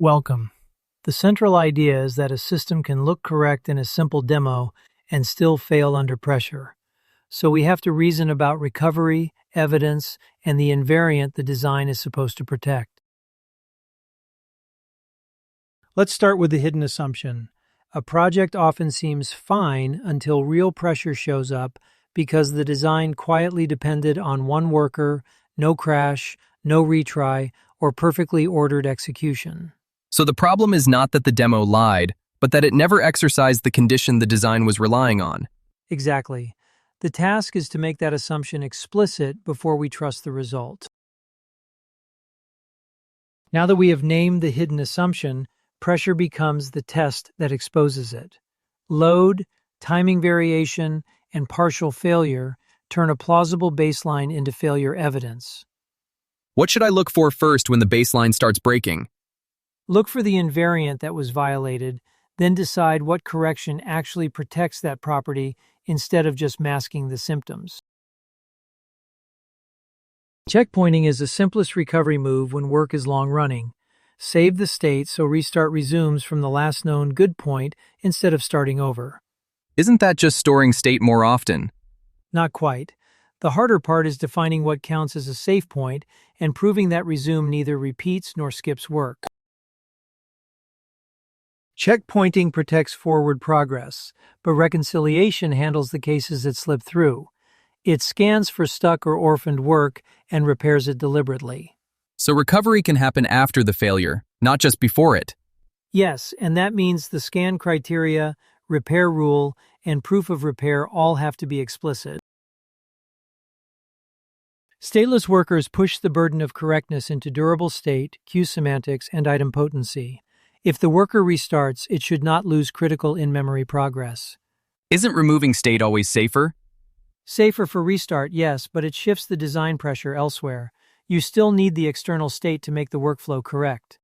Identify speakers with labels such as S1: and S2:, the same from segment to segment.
S1: Welcome. The central idea is that a system can look correct in a simple demo and still fail under pressure. So we have to reason about recovery, evidence, and the invariant the design is supposed to protect. Let's start with the hidden assumption. A project often seems fine until real pressure shows up because the design quietly depended on one worker, no crash, no retry, or perfectly ordered execution.
S2: So the problem is not that the demo lied, but that it never exercised the condition the design was relying on.
S1: Exactly. The task is to make that assumption explicit before we trust the result. Now that we have named the hidden assumption, pressure becomes the test that exposes it. Load, timing variation, and partial failure turn a plausible baseline into failure evidence.
S2: What should I look for first when the baseline starts breaking?
S1: Look for the invariant that was violated, then decide what correction actually protects that property instead of just masking the symptoms. Checkpointing is the simplest recovery move when work is long-running. Save the state so restart resumes from the last known good point instead of starting over.
S2: Isn't that just storing state more often?
S1: Not quite. The harder part is defining what counts as a safe point and proving that resume neither repeats nor skips work. Checkpointing protects forward progress, but reconciliation handles the cases that slip through. It scans for stuck or orphaned work and repairs it deliberately.
S2: So recovery can happen after the failure, not just before it.
S1: Yes, and that means the scan criteria, repair rule, and proof of repair all have to be explicit. Stateless workers push the burden of correctness into durable state, queue semantics, and idempotency. If the worker restarts, it should not lose critical in-memory progress.
S2: Isn't removing state always safer?
S1: Safer for restart, yes, but it shifts the design pressure elsewhere. You still need the external state to make the workflow correct.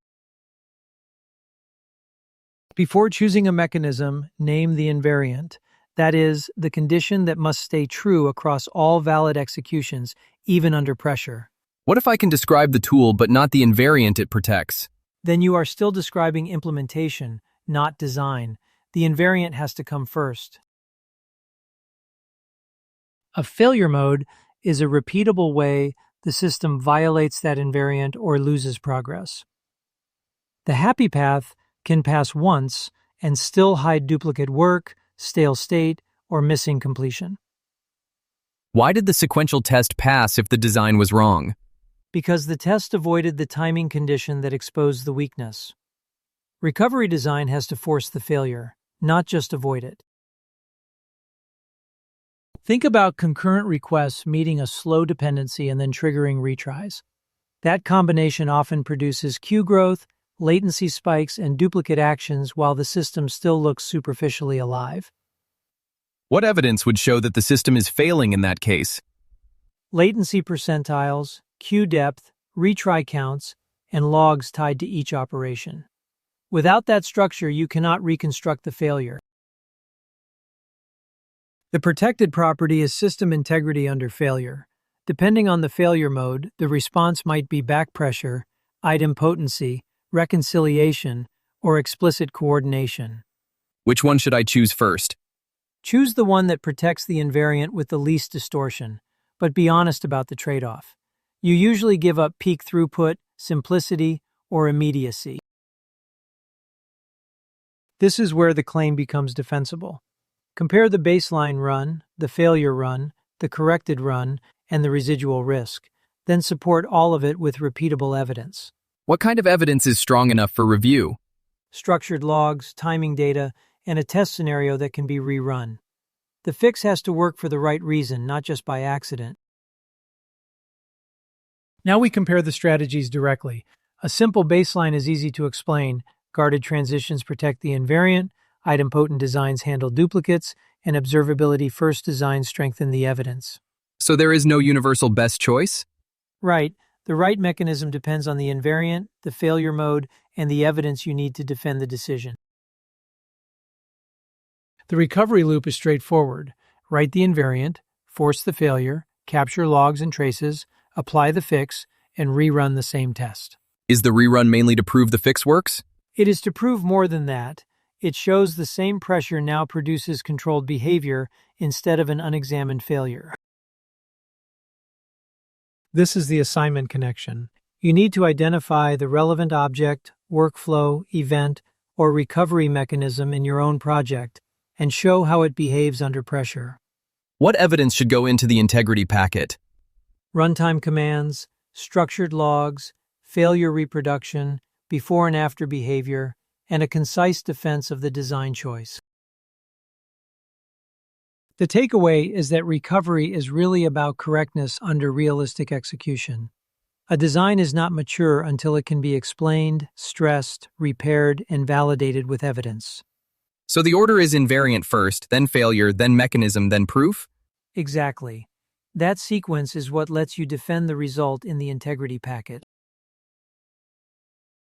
S1: Before choosing a mechanism, name the invariant. That is, the condition that must stay true across all valid executions, even under pressure.
S2: What if I can describe the tool but not the invariant it protects?
S1: Then you are still describing implementation, not design. The invariant has to come first. A failure mode is a repeatable way the system violates that invariant or loses progress. The happy path can pass once and still hide duplicate work, stale state, or missing completion.
S2: Why did the sequential test pass if the design was wrong?
S1: Because the test avoided the timing condition that exposed the weakness. Recovery design has to force the failure, not just avoid it. Think about concurrent requests meeting a slow dependency and then triggering retries. That combination often produces queue growth, latency spikes, and duplicate actions while the system still looks superficially alive.
S2: What evidence would show that the system is failing in that case?
S1: Latency percentiles, queue depth, retry counts, and logs tied to each operation. Without that structure, you cannot reconstruct the failure. The protected property is system integrity under failure. Depending on the failure mode, the response might be back pressure, idempotency, reconciliation, or explicit coordination.
S2: Which one should I choose first?
S1: Choose the one that protects the invariant with the least distortion, but be honest about the trade-off. You usually give up peak throughput, simplicity, or immediacy. This is where the claim becomes defensible. Compare the baseline run, the failure run, the corrected run, and the residual risk. Then support all of it with repeatable evidence.
S2: What kind of evidence is strong enough for review?
S1: Structured logs, timing data, and a test scenario that can be rerun. The fix has to work for the right reason, not just by accident. Now we compare the strategies directly. A simple baseline is easy to explain. Guarded transitions protect the invariant, idempotent designs handle duplicates, and observability first designs strengthen the evidence.
S2: So there is no universal best choice?
S1: Right. The right mechanism depends on the invariant, the failure mode, and the evidence you need to defend the decision. The recovery loop is straightforward. Write the invariant, force the failure, capture logs and traces, apply the fix, and rerun the same test.
S2: Is the rerun mainly to prove the fix works?
S1: It is to prove more than that. It shows the same pressure now produces controlled behavior instead of an unexamined failure. This is the assignment connection. You need to identify the relevant object, workflow, event, or recovery mechanism in your own project and show how it behaves under pressure.
S2: What evidence should go into the integrity packet?
S1: Runtime commands, structured logs, failure reproduction, before and after behavior, and a concise defense of the design choice. The takeaway is that recovery is really about correctness under realistic execution. A design is not mature until it can be explained, stressed, repaired, and validated with evidence.
S2: So the order is invariant first, then failure, then mechanism, then proof?
S1: Exactly. That sequence is what lets you defend the result in the integrity packet.